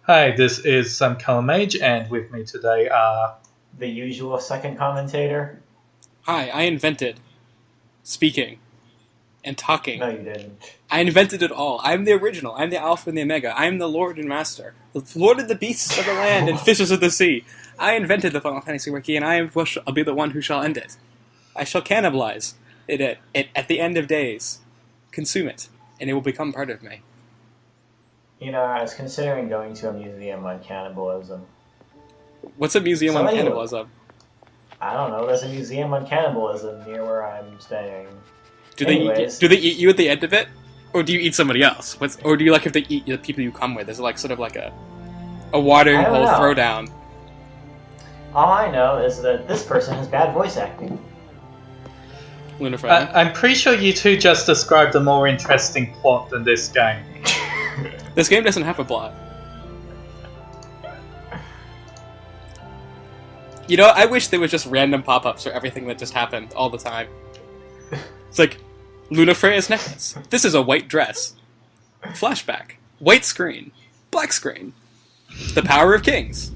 Hi, this is Some Color Mage, and with me today are... The usual second commentator? Hi, I invented speaking and talking. No, you didn't. I invented it all. I'm the original. I'm the Alpha and the Omega. I'm the Lord and Master. The Lord of the beasts of the land and fishes of the sea. I invented the Final Fantasy Wiki, and I'll be the one who shall end it. I shall cannibalize it at the end of days. Consume it, and it will become part of me. You know, I was considering going to a museum on cannibalism. What's a museum on cannibalism? I don't know. There's a museum on cannibalism near where I'm staying. Do they eat you at the end of it, or do you eat somebody else? Or do you have to eat the people you come with? Is it sort of like a watering hole throwdown? All I know is that this person has bad voice acting. I'm pretty sure you two just described a more interesting plot than this game. This game doesn't have a plot. You know, I wish there was just random pop-ups for everything that just happened all the time. It's like, Luna Freya's necklace. This is a white dress. Flashback. White screen. Black screen. The Power of Kings.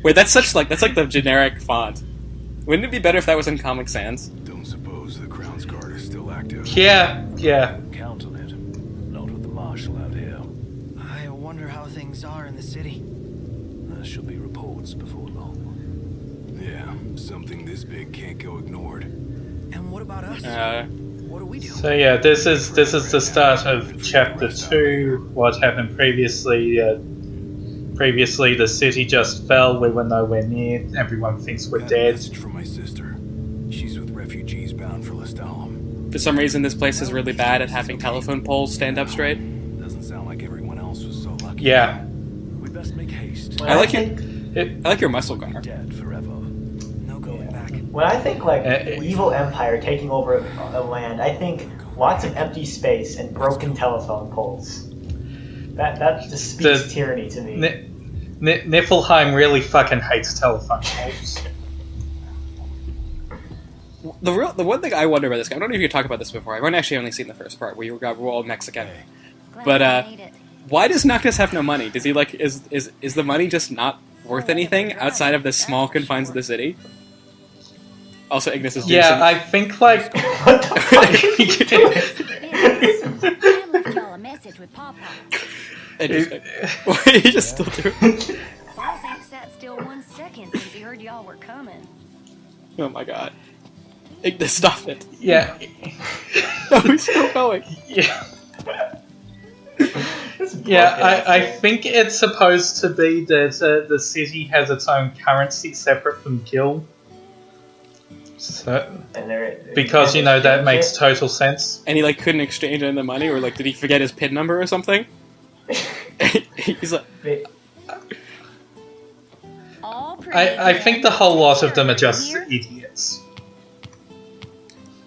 Wait, that's like the generic font. Wouldn't it be better if that was in Comic Sans? Don't suppose the Crown's Guard is still active? Yeah. Count on it. Not with the Marshal out here. I wonder how things are in the city. There shall be reports before long. Yeah, something this big can't go ignored. And what about us? What do we do? So yeah, this is the start of Chapter 2. What happened previously? Previously, the city just fell. We were nowhere near. Everyone thinks we're Got a dead. message from my sister. She's with refugees bound for Lestalem. For some reason, this place is really bad at having telephone poles stand up straight. Doesn't sound like everyone else was so lucky. Yeah. We best make haste. I like your muscle car. Dead forever. No going back. When I think evil empire taking over a land, I think lots of empty space and broken telephone poles. That just speaks tyranny to me. Niflheim really fucking hates telephone poles. The one thing I wonder about this game, I don't know if you talked about this before. I've actually only seen the first part where we're all Mexican. But why does Noctis have no money? Does he is the money just not worth anything outside of the small confines of the city? Also, Ignis is doing some... I think what the I left y'all a message with Papa. Interesting. He just still do it. Boss ain't sat still 1 second since he heard y'all were coming. Oh my god. Ignis, stop it. Yeah. No, he's still going. Yeah. Yeah, I think it's supposed to be that the city has its own currency separate from Gil. So, because, that makes total sense. And he, couldn't exchange any of the money, or, did he forget his PIN number or something? He's like... I think the whole lot of them are just idiots.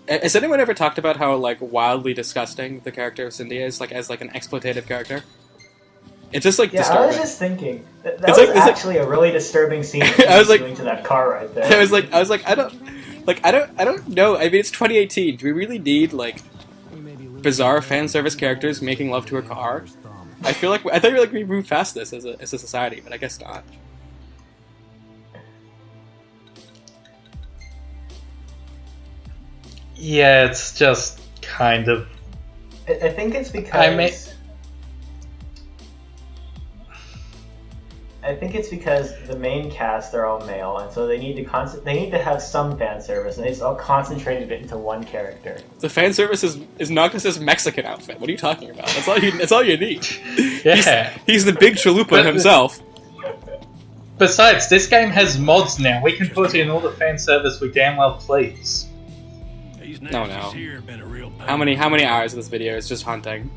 Has anyone ever talked about how, wildly disgusting the character of Cindy is, as an exploitative character? It's just, disturbing. I was just thinking, that was actually a really disturbing scene I was doing to that car right there. I was like, I don't know. I mean, it's 2018. Do we really need, bizarre fan service characters making love to a car? I thought we moved past this as a society, but I guess not. Yeah, it's just kind of... I think it's because... I think it's because the main cast are all male, and so they need to have some fan service, and they just all concentrated it into one character. The fan service is Noctis' Mexican outfit. What are you talking about? That's all you need. Yeah, he's the big chalupa himself. Besides, this game has mods now. We can put in all the fan service we damn well please. No. How many hours of this video is just hunting?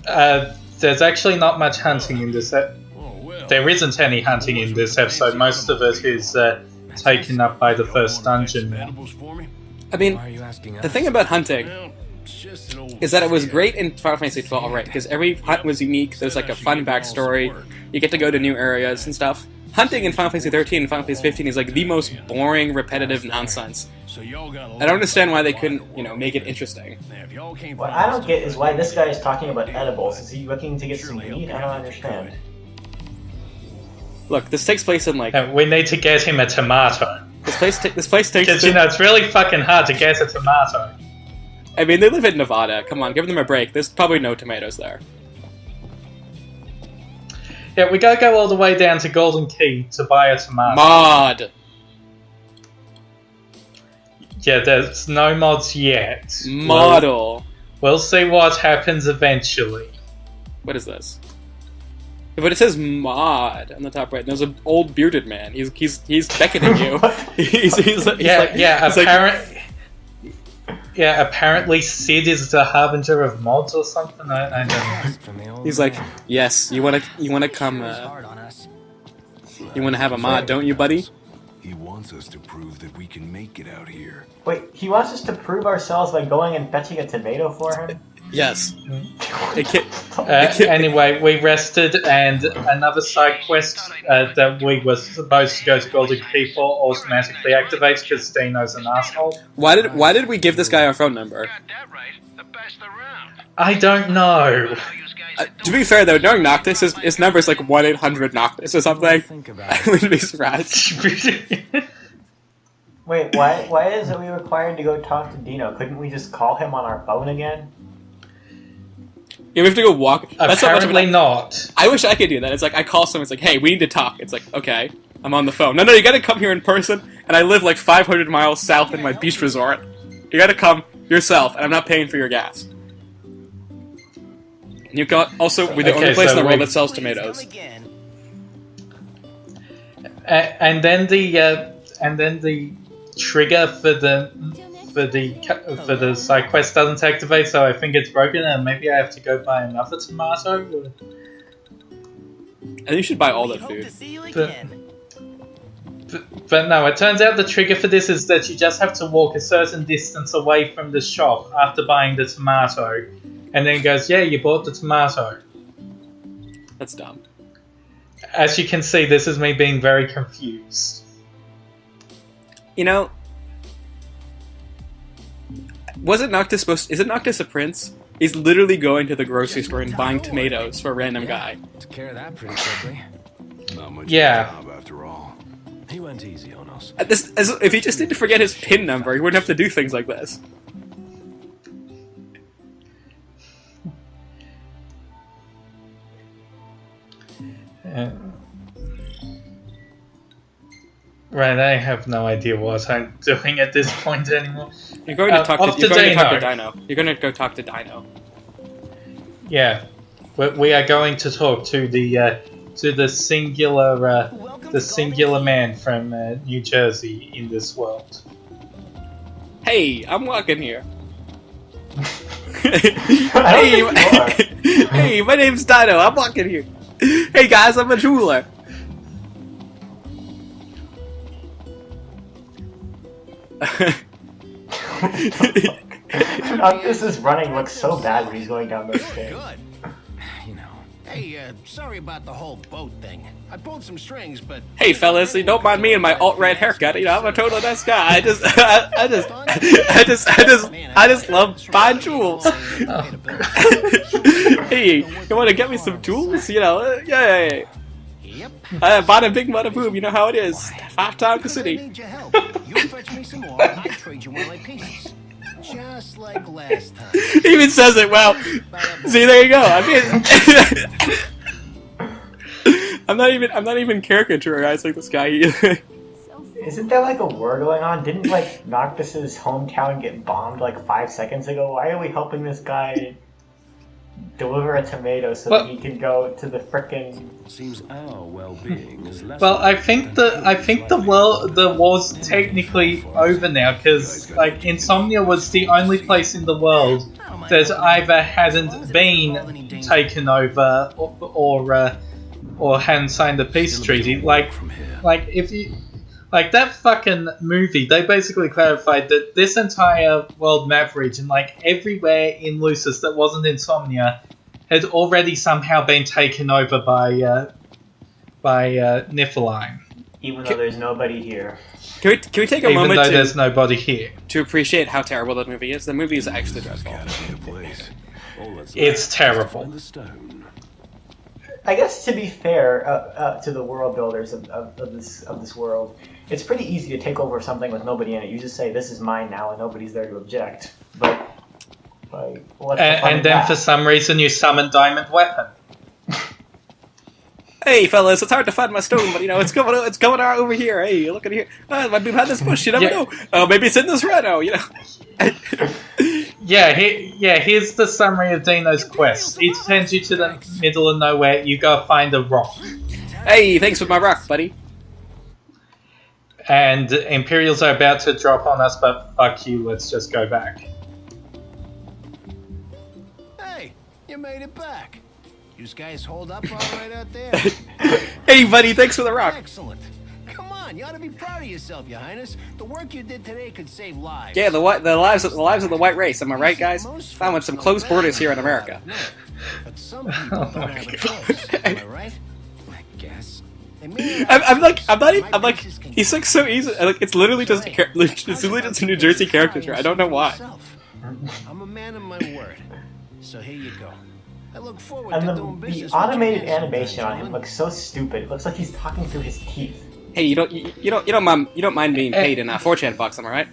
There's actually not much hunting in this. There isn't any hunting in this episode. Most of it is taken up by the first dungeon. I mean, the thing about hunting is that it was great in Final Fantasy XII, right? Because every hunt was unique. There's a fun backstory. You get to go to new areas and stuff. hunting in Final Fantasy 13 and Final Fantasy 15 is like the most boring, repetitive nonsense. I don't understand why they couldn't, make it interesting. What I don't get is why this guy is talking about edibles. Is he looking to get some weed? I don't understand. Look, this takes place in like. We need to get him a tomato. This place takes. Because it's really fucking hard to get a tomato. I mean, they live in Nevada. Come on, give them a break. There's probably no tomatoes there. Yeah, we gotta go all the way down to Golden Key to buy a tomato. Mod. Yeah, there's no mods yet. Model. We'll see what happens eventually. What is this? But it says mod on the top right. There's an old bearded man. He's beckoning you. Apparently Sid is the harbinger of mods or something. I don't know. He's like, yes, you wanna come? You wanna have a mod, don't you, buddy? He wants us to prove that we can make it out here. Wait, he wants us to prove ourselves by going and fetching a tomato for him? Yes. Anyway, we rested, and another side quest that we were supposed to go to Golden Key for automatically activates because Dino's an asshole. Why did we give this guy our phone number? I don't know. To be fair though, knowing Noctis, his number is like 1-800-Noctis or something. I wouldn't be surprised. Wait, why is it we required to go talk to Dino? Couldn't we just call him on our phone again? Yeah, we have to go walk. Apparently not. I wish I could do that. It's like, I call someone, it's like, hey, we need to talk. It's like, okay, I'm on the phone. No, you gotta come here in person, and I live like 500 miles south in my beach resort. You gotta come yourself, and I'm not paying for your gas. And you got, also, we're the only place in the world that sells tomatoes. And then the trigger for the side quest doesn't activate, so I think it's broken, and maybe I have to go buy another tomato. And you should buy all that food. But no, it turns out the trigger for this is that you just have to walk a certain distance away from the shop after buying the tomato, and then it goes, yeah, you bought the tomato. That's dumb. As you can see, this is me being very confused. Wasn't Noctis supposed? Isn't Noctis a prince? He's literally going to the grocery store and buying tomatoes for a random guy. Took care of that pretty quickly. Not much Yeah. of a job after all. He went easy on us. If he just didn't forget his PIN number, he wouldn't have to do things like this. Right, I have no idea what I'm doing at this point anymore. You're going to talk to Dino. You're going to go talk to Dino. Yeah, we are going to talk to the singular man from New Jersey in this world. Hey, I'm walking here. Hey, my name's Dino. I'm walking here. Hey guys, I'm a jeweler. This running looks so bad when he's going down those stairs. Good. Hey, sorry about the whole boat thing. I pulled some strings, but hey fellas, you don't mind me and my alt-right haircut. I'm a total nice guy. I just love buying jewels. Hey, you want to get me some jewels? Yeah. yep. I bought a big mother boom. You know how it is. 5-time city. I need your help. You fetch me some more, I trade you one of my pieces. Just like last time. He even says it well. See, there you go. I mean, I'm not even caricaturizing this guy either. Isn't there like a war going on? Didn't like Noctis's hometown get bombed like 5 seconds ago? Why are we helping this guy deliver a tomato so that he can go to the frickin'... Seems our well-being is less. Well, I think the war's technically over now because like Insomnia was the only place in the world that either hadn't been taken over or hadn't signed the peace treaty. Like if you like that fucking movie, they basically clarified that this entire world map region, like everywhere in Lucis that wasn't Insomnia, had already somehow been taken over by Niflheim. Even though there's nobody here. Can we take a Even moment though there's nobody here. to appreciate how terrible that movie is? The movie is actually dreadful. It's terrible. I guess to be fair to the world builders of this world, it's pretty easy to take over something with nobody in it. You just say, "This is mine now," and nobody's there to object. But like, what's the fun And of then that? for some reason you summon Diamond Weapon. Hey, fellas, it's hard to find my stone, but it's coming out over here. Hey, look at here. Might be behind this bush. You never know. Oh, maybe it's in this rhino. Here's the summary of Dino's quest. It sends you to the middle of nowhere. You go find a rock. Hey, thanks for my rock, buddy. And Imperials are about to drop on us, but fuck you, let's just go back. Hey, you made it back. You guys hold up all right out there? Hey, buddy, thanks for the rock. Excellent. Come on, you ought to be proud of yourself, Your Highness. The work you did today could save lives. Yeah, the lives of the white race. Am I right, guys? Found with some close borders here in America. But some people don't have a choice. Am I right? I guess. I'm like, he's like so easy. Like, it's literally just a New Jersey caricature. I don't know why. I'm a man of my word. So here you go. I look forward And to doing the business automated with you animation on him gentlemen. looks so stupid. It looks like he's talking through his teeth. Hey, you don't mind being paid in 4chan bucks, am I right?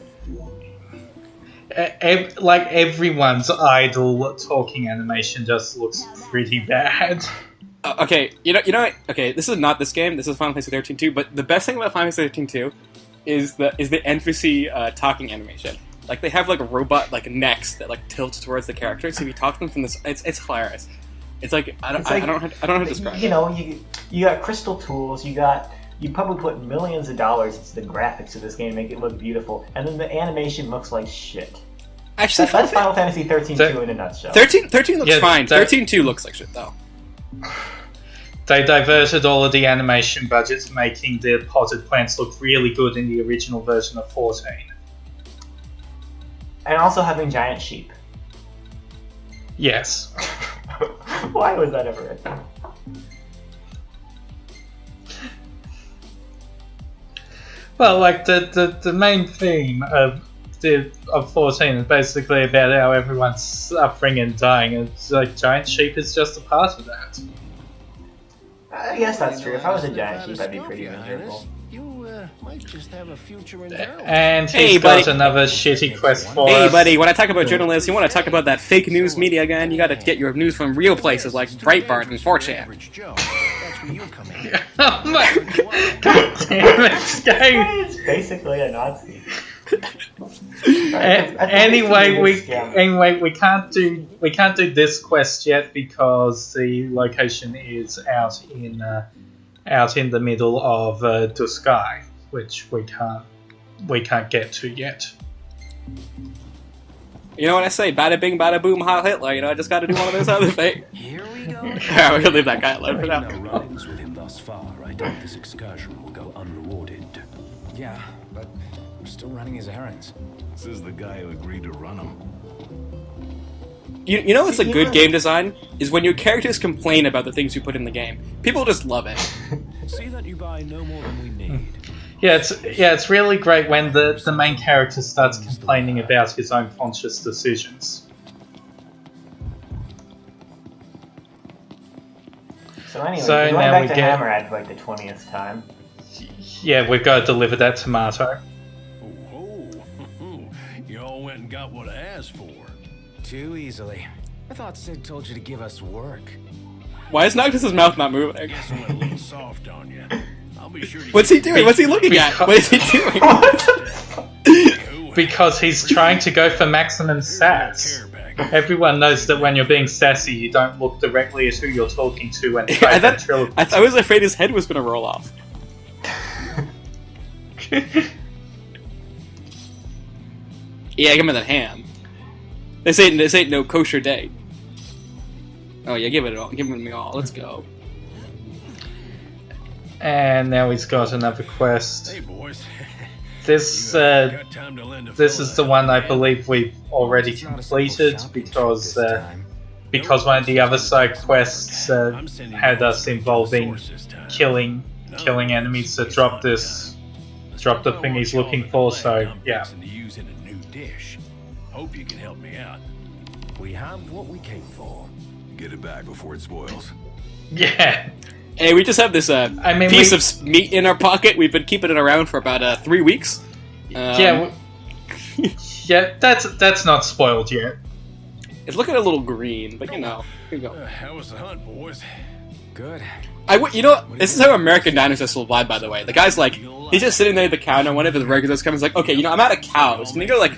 Like everyone's idle talking animation just looks pretty bad. Okay, you know what? Okay, this is not this game. This is Final Fantasy 13 2. But the best thing about Final Fantasy 13 2 is the NPC talking animation. Like they have like robot like necks that like tilt towards the characters. So if you talk to them from this, it's hilarious. It's like I don't know how to describe it. You know, you got crystal tools. You probably put millions of dollars into the graphics of this game to make it look beautiful, and then the animation looks like shit. Actually, That's Final Fantasy 13-2 in a nutshell. 13 looks Yeah, fine. 13-2 looks like shit though. They diverted all of the animation budgets, making the potted plants look really good in the original version of 14. And also having giant sheep. Yes. Why was that ever a thing? Well, like the main theme of 14 is basically about how everyone's suffering and dying, and it's like giant sheep is just a part of that. I guess that's true. If I was a giant sheep, I'd be pretty miserable. You might just have a future in journalism. And Hey, he's got buddy. another shitty quest for Hey, us. buddy, when I talk about journalists, you want to talk about that fake news media again? You got to get your news from real places like Breitbart and 4chan. Average Joe. That's where you come in. Oh my god damn it, game. It's basically a Nazi. Anyway, we can't do this quest yet because the location is out in the middle of Duskai, which we can't get to yet. You know what I say? Bada bing, bada boom, Heil Hitler. I just got to do one of those other things. Here we go. Yeah, we're gonna leave that guy alone for now. No run-ins with him thus far. I doubt this excursion will go unrewarded. Yeah, but we're still running his errands. This is the guy who agreed to run him. You know what's a good game design? Is when your characters complain about the things you put in the game. People just love it. See that you buy no more than we need. It's really great when the main character starts complaining about his own conscious decisions. So anyway, So we're going now back we to get- Hammerhead for like the 20th time. Yeah, we've got to deliver that tomato. Oh, you all went and got what I asked for. Too easily. I thought Sid told you to give us work. Why is Noctis's mouth not moving? Guess I went a little soft on you. I'll be sure to What's he doing? What's he looking at? What is he doing? Because he's trying to go for maximum sass. Everyone knows that when you're being sassy, you don't look directly at who you're talking to and I ventriloquist. thought I was afraid his head was gonna roll off. Yeah, give me that ham. This ain't no kosher day. Oh yeah, give it all. Give it me all. Let's go. And now he's got another quest. Hey, boys. This Got time to lend a this fella is the a one I hand? believe we've already It's not a simple completed shopping trip because this time. because one of the other side quests had us involving killing enemies to drop the thing he's looking for. So yeah. Hope you can help me out. We have what we came for. Get it back before it spoils. Yeah. Hey, we just have this piece of meat in our pocket. We've been keeping it around for about 3 weeks. Yeah, that's not spoiled yet. It's looking a little green, but you know, here you go. How was the hunt, boys? Good. You know, this is how American diners are survive, by the way. The guy's like, he's just sitting there at the counter, one of his regulars comes, like, okay, you know, I'm out of cows. Can you go, like,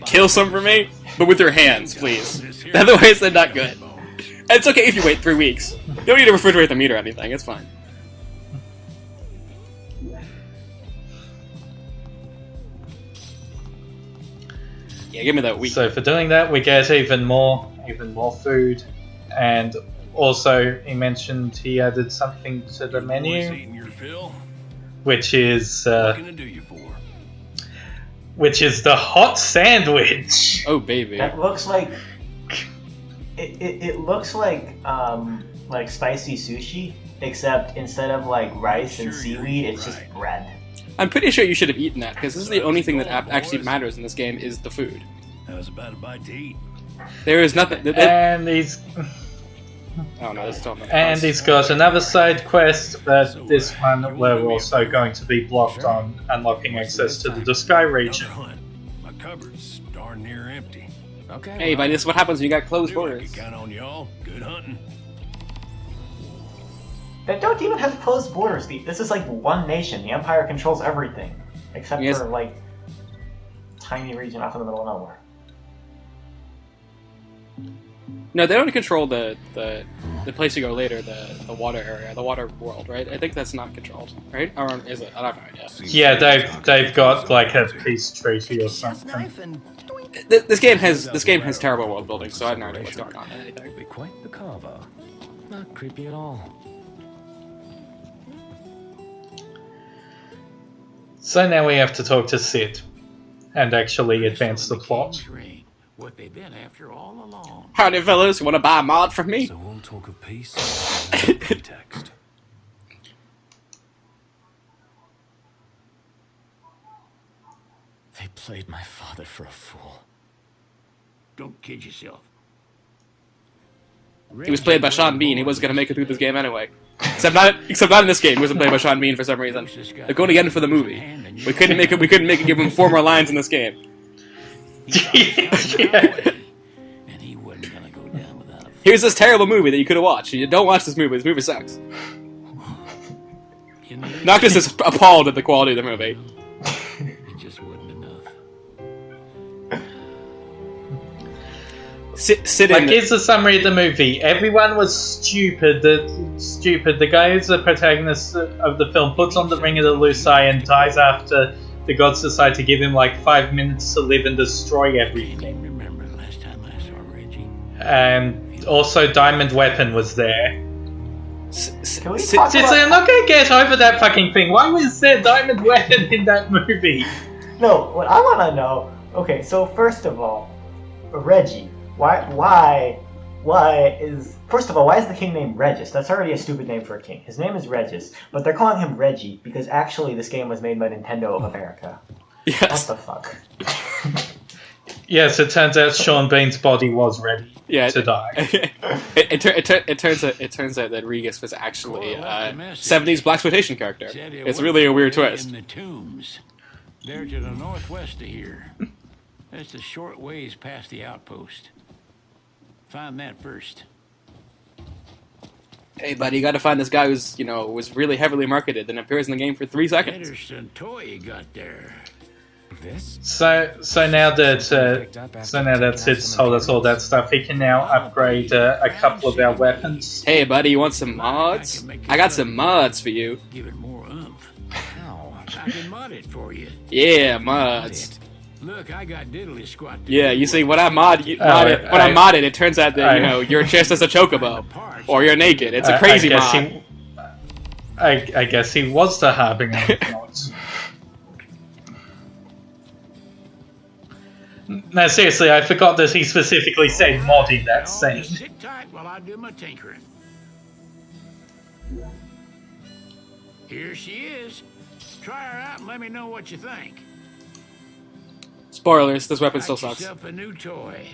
kill some for me? But with your hands, please. Otherwise, they're not good. And it's okay if you wait 3 weeks. You don't need to refrigerate the meat or anything, it's fine. Yeah, give me that wheat. So for doing that, we get even more food, and also he mentioned he added something to the menu, which is the hot sandwich. Oh baby! That looks like it looks like spicy sushi, except instead of like rice and seaweed, it's just bread. I'm pretty sure you should have eaten that, because this is the only thing that actually matters in this game is the food. I was about a bite to eat. There is nothing. And he's Oh no, this is and he's got another side quest, but this one we're also going to be blocked on unlocking access to the Sky region. My cupboard's darn near empty. Okay. Hey, buddy, this is what happens when you got closed borders. Count on y'all. Good hunting. They don't even have closed borders. This is like one nation. The Empire controls everything, except for like tiny region off in the middle of nowhere. No, they don't control the place you go later, the water area, the water world, right? I think that's not controlled, right? Or is it? I don't have no idea. Yeah, they've got like a peace treaty or something. This game has terrible world building, so I have no idea what's going on in anything. Be quite the carver. Not creepy at all. So now we have to talk to Sid and actually advance the plot. What they've been after all along. Howdy, fellas, you want to buy a mod from me? So we'll talk of peace. Text. They played my father for a fool. Don't kid yourself. He was played by Sean Bean. He wasn't gonna make it through this game anyway. Except not in this game. He wasn't played by Sean Bean for some reason. They're going to get him for the movie. We couldn't make it. Give him 4 more lines in this game. Yeah. And he wasn't gonna go down without a Here's this terrible movie that you could have watched. You don't watch this movie. This movie sucks. Noctis is appalled at the quality of the movie. It just wasn't enough. Sit Like, in. here's the summary of the movie. Everyone was stupid. The guy who's the protagonist of the film puts on the ring of the Lucai and dies after the gods decide to give him like 5 minutes to live and destroy everything. Remember the last time I saw Reggie? And also Diamond Weapon was there. Can we Sit- talk Seriously, about... I'm not going to get over that fucking thing. Why was there Diamond Weapon in that movie? No, what I want to know... Okay, so first of all, Reggie. Why is... First of all, why is the king named Regis? That's already a stupid name for a king. His name is Regis, but they're calling him Reggie because actually this game was made by Nintendo of America. Yes. What the fuck? Yes, it turns out Sean Bean's body was ready to die. it turns out that Regis was actually a 70s blaxploitation character. It's really a weird twist. In the tombs. They're to the northwest of here. That's a short ways past the outpost. Find that first. Hey, buddy, you got to find this guy who's was really heavily marketed and appears in the game for 3 seconds. Interesting toy you got there. This? So now that Sid's told us all that stuff, he can now upgrade a couple of our weapons. Hey, buddy, you want some mods? I got some mods for you. Give it more oomph. How? I can mod it for you. Yeah, mods. Look, I got diddly squat. to Yeah, do you see, with when I modded, it turns out that your chest is a chocobo, or you're naked. It's a crazy mod. I guess he was the harbinger of mods. No, seriously, I forgot that he specifically said mod in that scene. Sit tight while while I do my tinkering. Here she is. Try her out and let me know what you think. Spoilers, this weapon still Got sucks. yourself a new toy.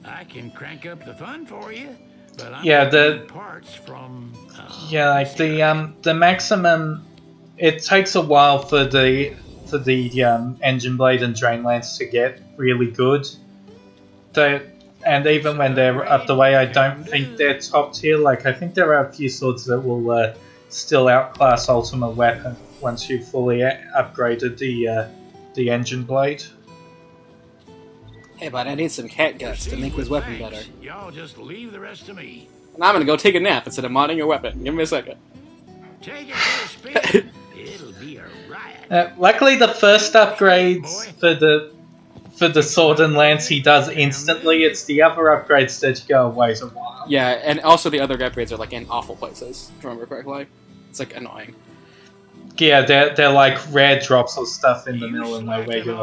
I can crank up the fun for you, but I'm Yeah, getting parts from. Yeah, like the maximum, it takes a while for the engine blade and drain lance to get really good. And even when they're up the way, I don't think they're top tier. Like I think there are a few swords that will still outclass Ultimate Weapon once you've fully upgraded the engine blade. Hey, bud, I need some cat guts to make this weapon better. Y'all just leave the rest to me. And I'm gonna go take a nap instead of modding your weapon. Give me a second. Take it for a spin. It'll be a riot. Luckily, the first upgrades for the sword and lance he does instantly. It's the other upgrades that go wait a while. Yeah, and also the other upgrades are like in awful places, if I remember correctly. It's like annoying. Yeah, they're like rare drops or stuff in the middle of nowhere you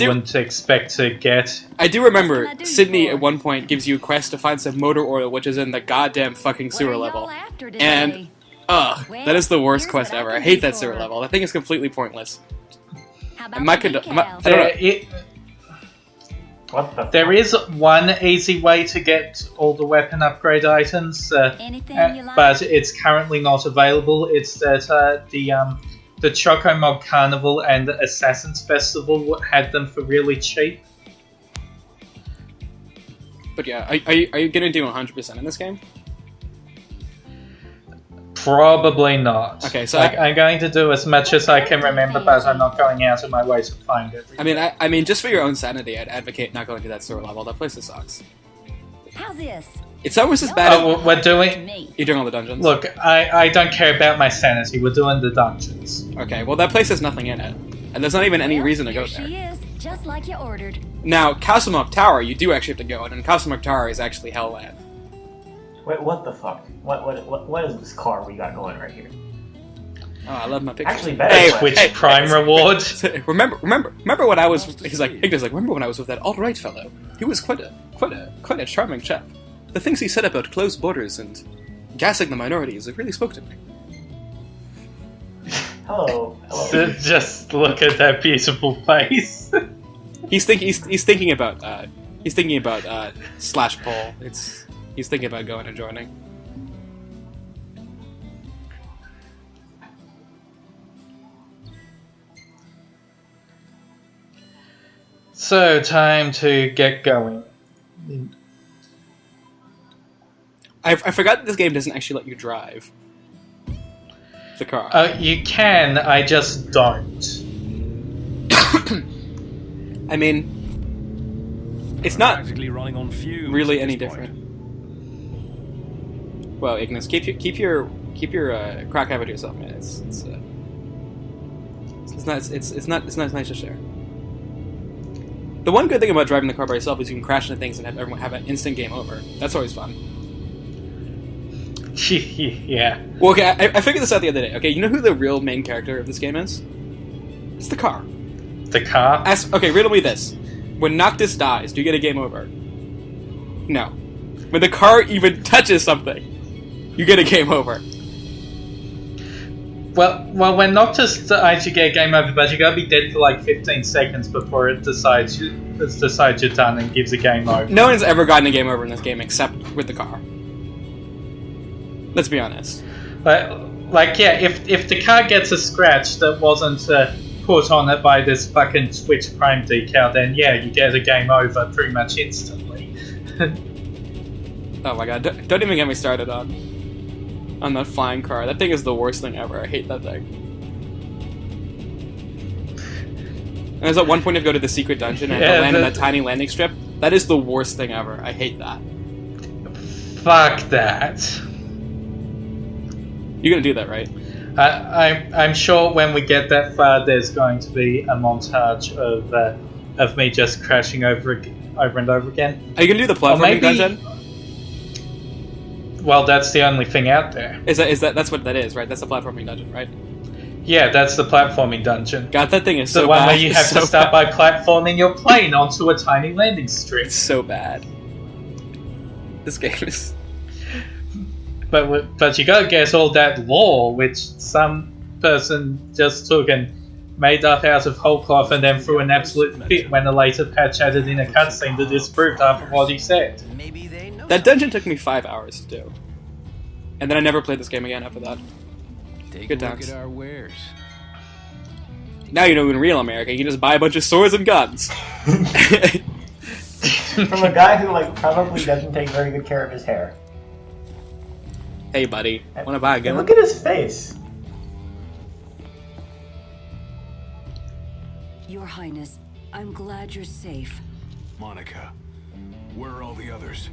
wouldn't expect to get. I do remember What can I do Sydney for? at one point gives you a quest to find some motor oil, which is in the goddamn fucking What sewer are level. y'all after today? And that is the worst Well, quest here's what ever. I I can hate do that for sewer her. level. I think it's completely pointless. How about And my the condo- decals? my- I don't know. What the? There is one easy way to get all the weapon upgrade items, Anything you like? but it's currently not available. It's that the Choco Mod Carnival and Assassin's Festival had them for really cheap. But yeah, are you gonna do 100% in this game? Probably not. Okay, so I'm going to do as much as I can remember, but I'm not going out of my way to find everything. I mean, just for your own sanity, I'd advocate not going to that sewer level. That place sucks. How's this? It's almost as bad Oh, as we're doing. you're doing all the dungeons. Look, I don't care about my sanity. We're doing the dungeons. Okay, well that place has nothing in it, and there's not even any Well, reason to go here there. she is, just like you ordered. Now, Castlemog Tower, you do actually have to go in, and Castlemog Tower is actually Hellland. Wait, what the fuck? What is this car we got going right here? Oh, I love my pictures. Actually, better Hey, quest. Twitch Prime reward. remember when I was? He's like, Ignor's like, remember when I was with that alt-right fellow? He was quite a charming chap. The things he said about closed borders and gassing the minorities, it really spoke to me. Hello. Just look at that beautiful face. He's thinking about slash poll. He's thinking about going and joining. So, time to get going. I forgot that this game doesn't actually let you drive the car. You can, I just don't. I mean, it's not Practically running on fumes really at any this point. different. Well, Ignis, keep your crack habit to yourself, man. It's not nice to share. The one good thing about driving the car by yourself is you can crash into things and have everyone have an instant game over. That's always fun. Yeah. Well, okay, I figured this out the other day. Okay, you know who the real main character of this game is? It's the car. The car? Okay, riddle me this. When Noctis dies, do you get a game over? No. When the car even touches something, you get a game over. Well, when Noctis dies, you get a game over, but you gotta be dead for like 15 seconds before it decides you're done and gives a game over. No one's ever gotten a game over in this game except with the car. Let's be honest. Like, yeah, if the car gets a scratch that wasn't put on it by this fucking Twitch Prime decal, then yeah, you get a game over pretty much instantly. Oh my god, don't even get me started on that flying car. That thing is the worst thing ever. I hate that thing. And there's at one point you go to the secret dungeon and have to land in that tiny landing strip. That is the worst thing ever. I hate that. Fuck that. You're gonna do that, right? I'm sure when we get that far, there's going to be a montage of me just crashing over and over again. Are you gonna do the platforming dungeon? Well, that's the only thing out there. That's what that is, right? That's the platforming dungeon, right? Yeah, that's the platforming dungeon. God, that thing is The so one bad. where you have So to start bad. by platforming your plane onto a tiny landing strip. It's so bad. This game is But you gotta guess all that lore, which some person just took and made up out of whole cloth and then threw an absolute fit when a later patch added in a cutscene to disprove half of what he said. Maybe they know. That dungeon took me 5 hours to do. And then I never played this game again after that. Take Good a look times. at our wares. Now you know in real America, you can just buy a bunch of swords and guns. From a guy who like probably doesn't take very good care of his hair. Hey buddy, wanna buy a And gun? look at his face. Your Highness, I'm glad you're safe. Monica, where are all the others?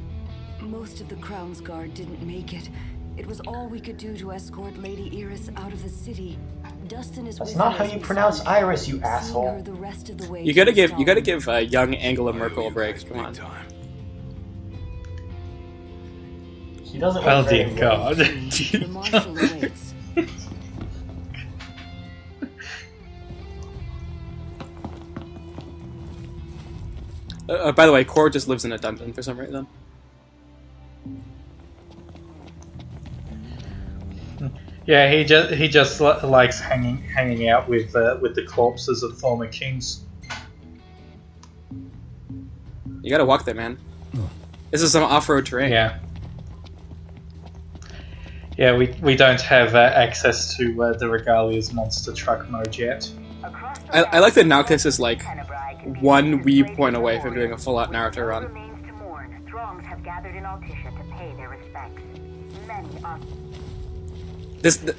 Most of the Crown's Guard didn't make it. It was all we could do to escort Lady Iris out of the city. Dustin is That's with not her how as you we pronounce speak, Iris, you seeing her asshole. the rest of the way You gotta to give Stalin. young Angela Merkel a You break. guys Come big on. time. She doesn't Oh look very dear good. God. The Marshal awaits. By the way, Core just lives in a dungeon for some reason. Yeah, he just likes hanging out with the corpses of former kings. You gotta walk there, man. This is some off-road terrain. Yeah. Yeah, we don't have access to the Regalia's monster truck mode yet. I like that Noctis is like one wee point away from doing a full-out Naruto run. Throngs have gathered in Altissia to pay their respects. Many are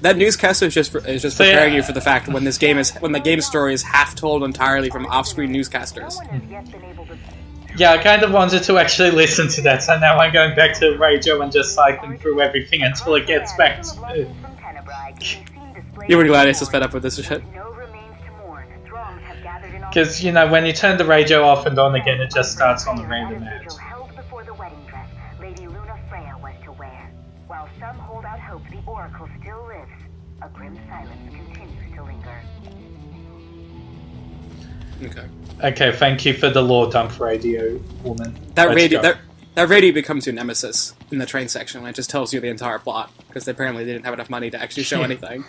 That newscaster is just So, preparing yeah. you for the fact when the game's story is half told entirely from off-screen newscasters. no one has yet been able to Yeah, I kind of wanted to actually listen to that, so now I'm going back to Radio and just cycling through everything until it gets back to... You and Gladius is fed up with this shit. Because, you know, when you turn the radio off and on again, it just starts on a random ad. held before the wedding dress Lady Luna Freya was to wear. While some hold out hope the Oracle still lives, a grim silence continues to linger. Okay. Okay, thank you for the lore dump, radio woman. That Let's radio go. that radio becomes your nemesis in the train section, and it just tells you the entire plot because apparently they didn't have enough money to actually show anything.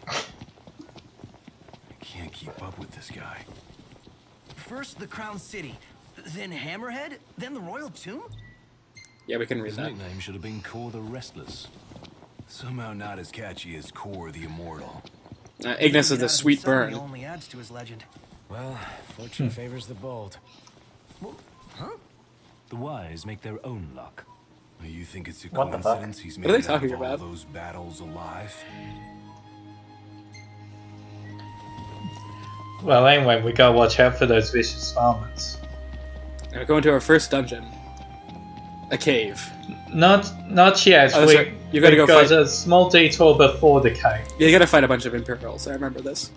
I can't keep up with this guy. First the Crown City, then Hammerhead, then the Royal Tomb? Yeah, we can read His that. nickname should have been Core the Restless. Somehow not as catchy as Core the Immortal. Ignis is Get the out of sweet himself, he burn. only adds to his legend. Well, fortune favors the bold. Huh? The wise make their own luck. You think it's a What the fuck? coincidence he's What are made they it out talking of all about? those battles alive? Well, anyway, we gotta watch out for those vicious farmers. We're going to our first dungeon. A cave. Not yet. Oh, that's right. You gotta we've go got fight- a small detour before the cave. Yeah, you gotta fight a bunch of Imperials, I remember this.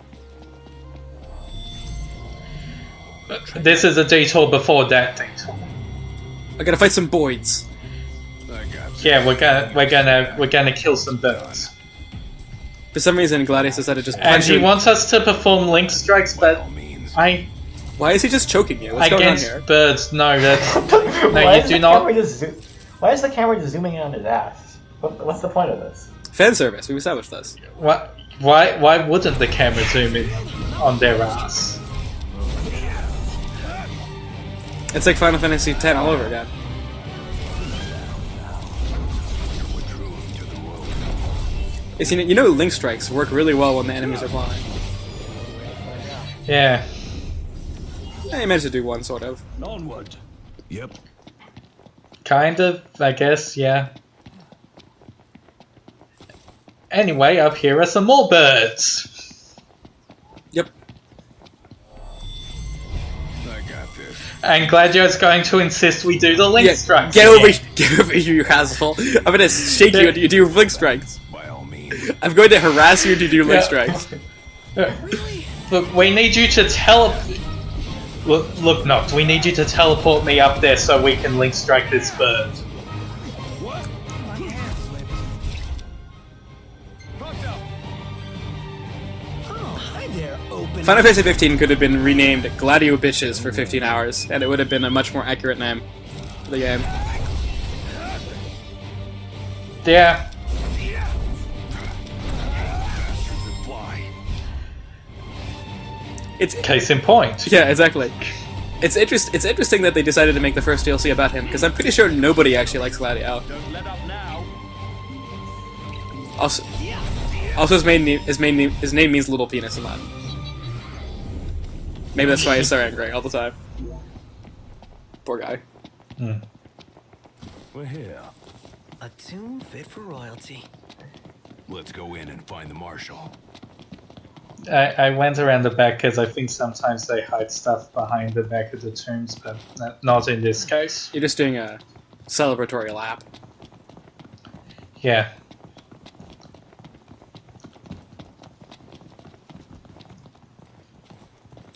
This is a detour before that detour. I gotta fight some Boyds. I got this. Yeah, we're gonna kill some birds. For some reason, Gladius decided to just And punch he you. wants us to perform link strikes, but All means. Why is he just choking you? What's going on against here? birds, no, that's Why you is do the not. camera just Why is the camera just zooming in on his ass? What's the point of this? Fan service, we established this. Why wouldn't the camera zoom in on their ass? It's like Final Fantasy X all over again. You know link strikes work really well when the enemies are flying. Yeah. Yeah, you managed to do one, sort of. Onward. Yep. Kind of, I guess, yeah. Anyway, up here are some more birds. Yep. I got this. And Gladio's going to insist we do the link strikes. Get over, again. get over here, you asshole! I'm gonna shake you and you do link strikes. By all means. I'm going to harass you to do link strikes. Look, we need you to Look, Noct, we need you to teleport me up there so we can link strike this bird. Oh, hi there, open. Final Fantasy 15 could have been renamed Gladio Bitches for 15 hours, and it would have been a much more accurate name for the game. Yeah. It's Case in point. yeah, exactly. It's interesting that they decided to make the first DLC about him because I'm pretty sure nobody actually likes Gladio. Don't let up now. Also, his name means little penis in Latin. Maybe that's why he's so angry all the time. Poor guy. We're here. A tomb fit for royalty. Let's go in and find the marshal. I went around the back because I think sometimes they hide stuff behind the back of the tombs, but not in this case. You're just doing a celebratory lap. Yeah.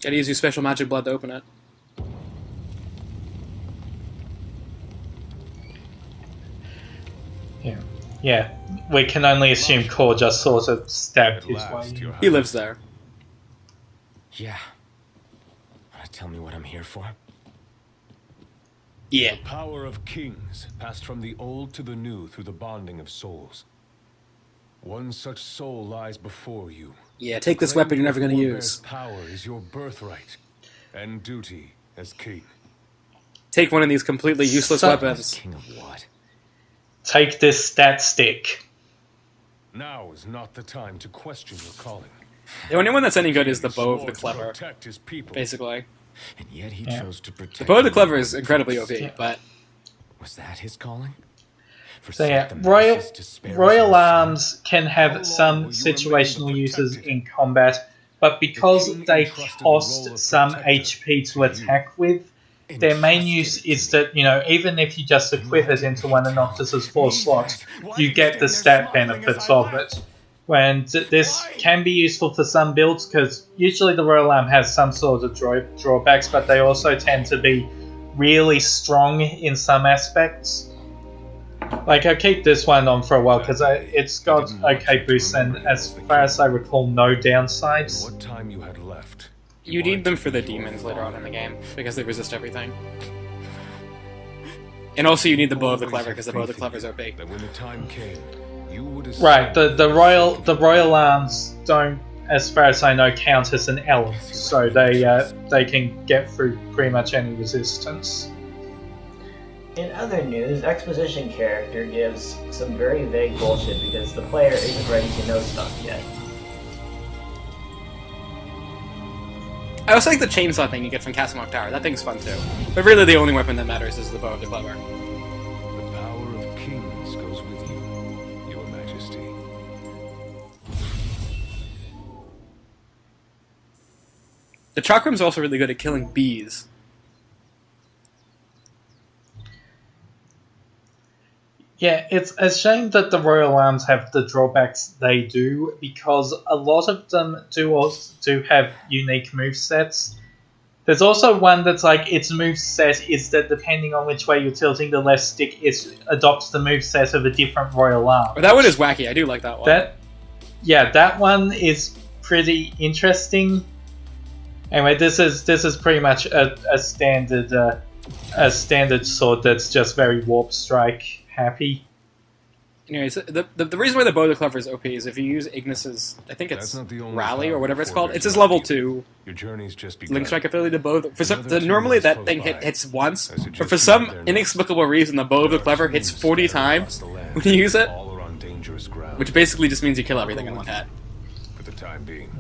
Gotta use your special magic blood to open it. Yeah. Yeah. We can only assume Core just sort of stabbed his way in. He lives there. Yeah. Wanna tell me what I'm here for? Yeah. The power of kings passed from the old to the new through the bonding of souls. One such soul lies before you. Yeah, take this weapon you're never gonna use. Power is your birthright, and duty as king. Take one of these completely useless So- weapons. King of what? Take this stat stick. Now is not the time to question your calling. The only one that's any good is the He Bow of swore the to Clever, protect his people. basically. And yet he Yeah. chose to protect The Bow of the me. Clever is incredibly OP, but Was that his calling? So yeah, Royal Arms can have some situational uses in combat, but because they cost some HP to attack with, their main use is that, you know, even if you just equip it into one of Noctis's 4 slots, you get the stat benefits of it. When this can be useful for some builds, because usually the Royal Arm has some sort of drawbacks, but they also tend to be really strong in some aspects. Like, I'll keep this one on for a while because it's got okay boosts and, as far as I recall, no downsides. What time you had left? you need them for the demons later on in the game, because they resist everything. And also you need the Bow of the Clever, because the Bow of the Clever is OP. That when the time came, you would Right, the Royal Arms don't, as far as I know, count as an element, so they can get through pretty much any resistance. In other news, exposition character gives some very vague bullshit because the player isn't ready to know stuff yet. I also like the chainsaw thing you get from Castlemont Tower. That thing's fun too. But really the only weapon that matters is the Bow of the Clever. The power of kings goes with you, Your Majesty. The Chakram's also really good at killing bees. Yeah, it's a shame that the Royal Arms have the drawbacks they do, because a lot of them do have unique movesets. There's also one that's like, its moveset is that depending on which way you're tilting the left stick, it adopts the moveset of a different Royal Arm. But that one is wacky, I do like that one. That one is pretty interesting. Anyway, this is pretty much a standard sword that's just very Warp Strike happy. Anyways, the reason why the Bow of the Clever is OP is if you use Ignis's, I think it's Rally or whatever it's called. It's his level 2 Your journey's just begun. Link Strike ability to bow. Normally that thing hits once, but for some inexplicable reason the Bow of the Clever hits 40 times when you use it, All are on dangerous ground. which basically just means you kill everything in one hit. For the time being.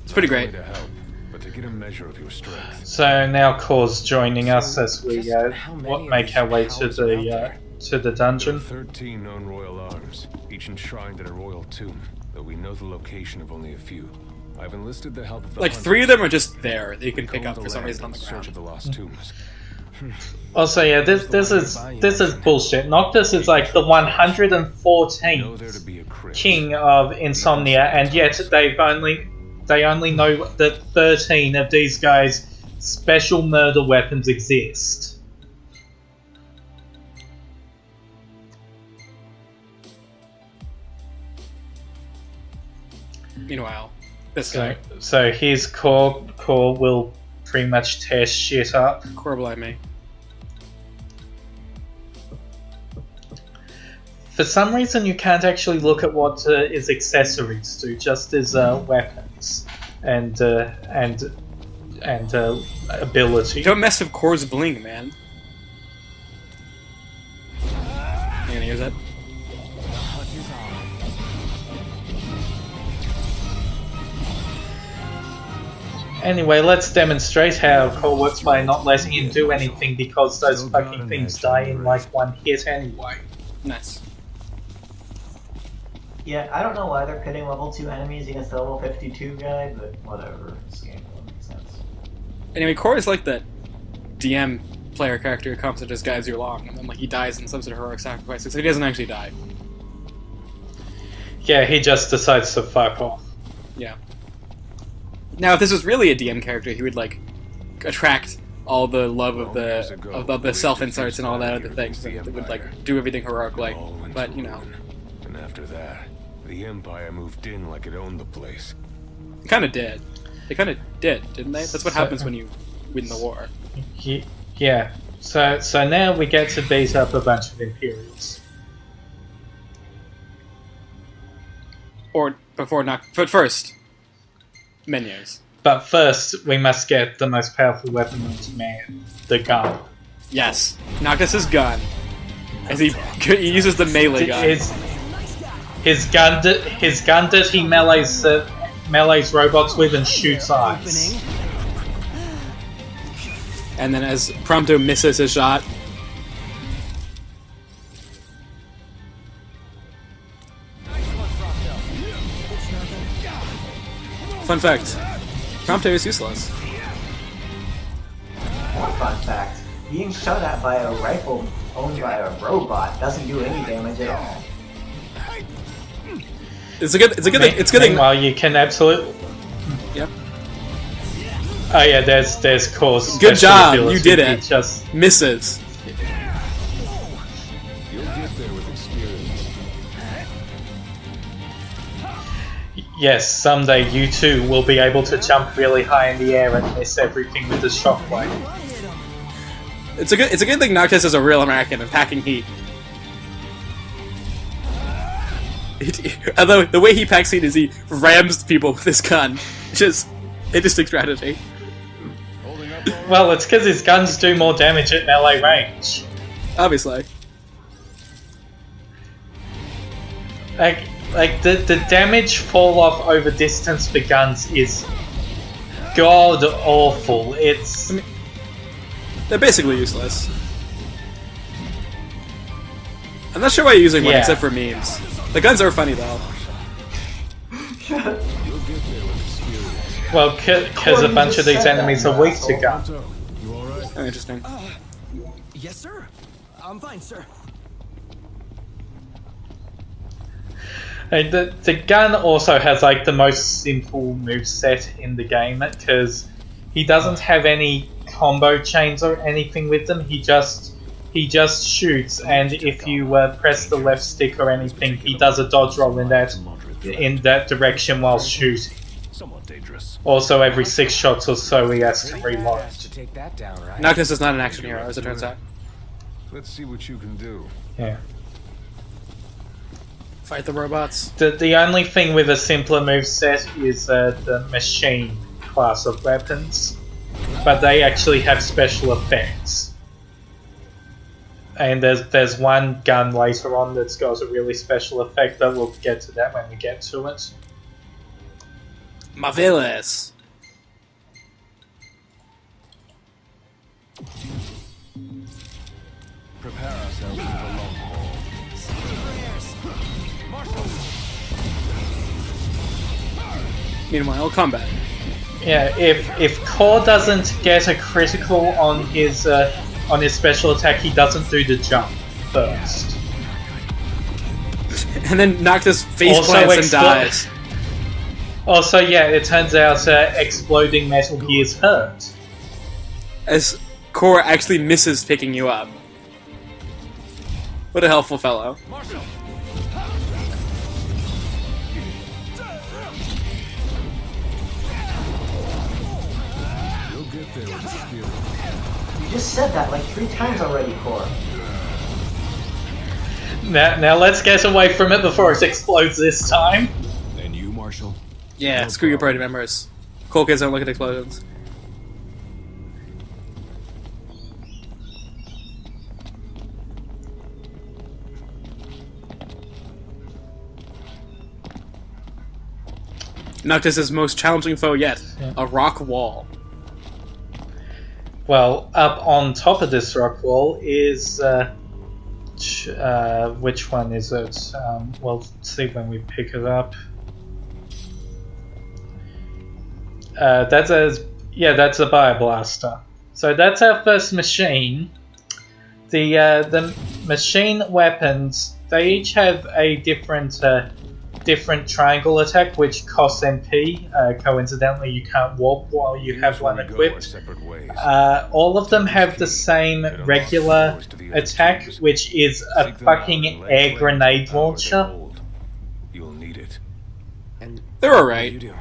It's pretty great. To help, but to get a measure of your strength. So now Core's joining us as we make our way to the dungeon. 13 known royal arms, each enshrined in a royal tomb, though we know the location of only a few. I've enlisted the help of the Like 3 of them are just there that you can pick up for some reason on the search of ground. the lost tombs. Also, yeah, this is bullshit. Noctis is like the Know there to 114th be a crypt. king of Insomnia, and yet they only know that 13 of these guys' special murder weapons exist. Meanwhile, this guy, So here's Core. Core will pretty much tear shit up. Corbel me. For some reason, you can't actually look at what his accessories do, just his weapons, and ability. Don't mess with Core's bling, man. You gonna use it? Anyway, let's demonstrate how Core works by not letting him do anything because those fucking things die in like one hit anyway. Nice. Yeah, I don't know why they're pitting level 2 enemies against the level 52 guy, but whatever. This game doesn't make sense. Anyway, Core is like the DM player character who comes and just guides you along, and then like he dies in some sort of heroic sacrifice, except he doesn't actually die. Yeah, he just decides to fuck off. Yeah. Now, if this was really a DM character, he would like attract all the love of the self inserts and all that other things. That would like do everything heroically. But you know, And after that, the Empire moved in like it owned the place. it kind of did. They kind of did, didn't they? That's what happens when you win the war. Yeah. So now we get to beat up a bunch of Imperials. Or before not, but first, menus. But first, we must get the most powerful weapon known to man, the gun. Yes, Noctis's gun. As he uses the melee gun. His gun that he melees robots with and shoots eyes. And then as Prompto misses his shot, fun fact, Prompto is useless. More fun fact, being shot at by a rifle owned by a robot doesn't do any damage at all. It's a good thing. Meanwhile, you can absolutely... Yep. Oh yeah, there's Core's Good special job, ability. you did He it. just Misses. You'll get there with experience. Yes, someday you too will be able to jump really high in the air and miss everything with the shockwave. It's a good thing Noctis is a real American and packing heat. Although the way he packs heat is he rams people with his gun. Just interesting strategy. Well, it's because his guns do more damage at melee range. Obviously. Like the damage fall off over distance for guns is god awful. It's They're basically useless. I'm not sure why you're using one Yeah. except for memes. The guns are funny though. well, because a bunch of these enemies are weak to gun. You alright? Oh, interesting. Yes, sir. I'm fine, sir. And the gun also has like the most simple moveset in the game because he doesn't have any combo chains or anything with them. He just shoots, and if you press the left stick or anything, he does a dodge roll in that direction while shooting. Somewhat dangerous. Also, every 6 shots or so, he has to reload. To take that down, right? Noctis is not an action hero, as it turns out. Let's see what you can do. Yeah. Fight the robots. The only thing with a simpler moveset is the machine class of weapons, but they actually have special effects. And there's one gun later on that's got a really special effect, but we'll get to that when we get to it. Marvelous. Prepare ourselves for the long haul. Meanwhile, combat. Yeah, if Core doesn't get a critical on his special attack, he doesn't do the jump first. And then Noctis face Also plants and explo- dies. Also, yeah, it turns out exploding Metal Gear's hurt. As Core actually misses picking you up. What a helpful fellow. You'll get there with experience. You just said that like 3 times already, Core. Now let's get away from it before it explodes this time. And you, Marshall? Yeah, No screw your problem. party members. Cool kids don't look at explosions. Noctis' most challenging foe yet, Yeah. a rock wall. Well, up on top of this rock wall is which one is it? We'll see when we pick it up. That's a bioblaster. So that's our first machine. The machine weapons, they each have a different triangle attack, which costs MP. Coincidentally, you can't warp while you have one equipped. All of them have the same regular attack, which is a fucking air grenade launcher. You'll need it. And They're what do alright. you do?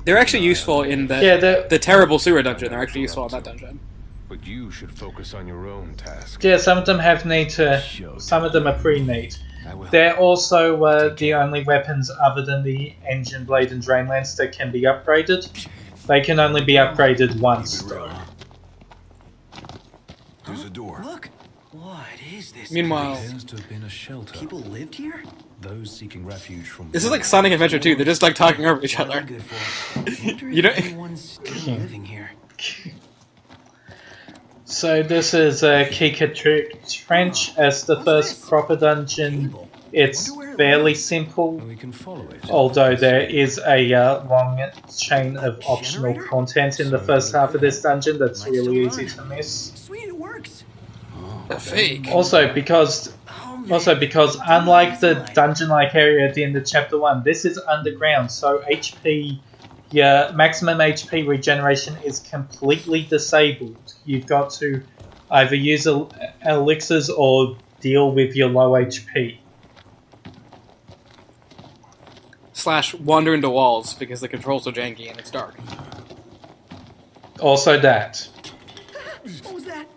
They're actually useful in the terrible sewer dungeon. They're actually useful in that dungeon. But you should focus on your own task. Yeah, some of them have need to. Some of them are pre-neat. I will. They're also the only weapons other than the engine blade and drain lance that can be upgraded. They can only be upgraded once, though. There's a door. Look! What is this? Meanwhile, Appears to have been a shelter. People lived here? Those seeking refuge from this is like Sonic Adventure 2. They're just like talking over each What are other. they good for? Wonder You if know- anyone's still living here. So this is Kika Trench as the first proper dungeon. It's fairly simple, We can follow it. although there is a long chain of optional content in the first half of this dungeon that's really easy to miss. Sweet, it works. A fake. Also because unlike the dungeon-like area at the end of Chapter 1, this is underground, so maximum HP regeneration is completely disabled. You've got to either use elixirs or deal with your low HP. / wander into walls because the controls are janky and it's dark. Also that. What was that?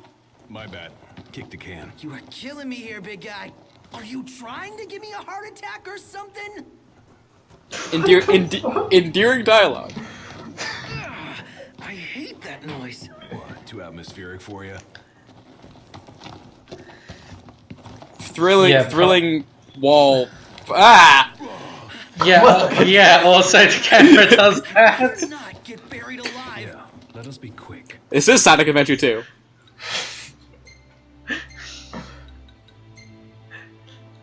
My bad. Kick the can. You are killing me here, big guy. Are you trying to give me a heart attack or something? Endearing dialogue. I hate that noise. What, too atmospheric for you? Thrilling wall. Ah! Yeah, also the camera does that. Do not get buried alive. Yeah. Let us be quick. This is Sonic Adventure 2.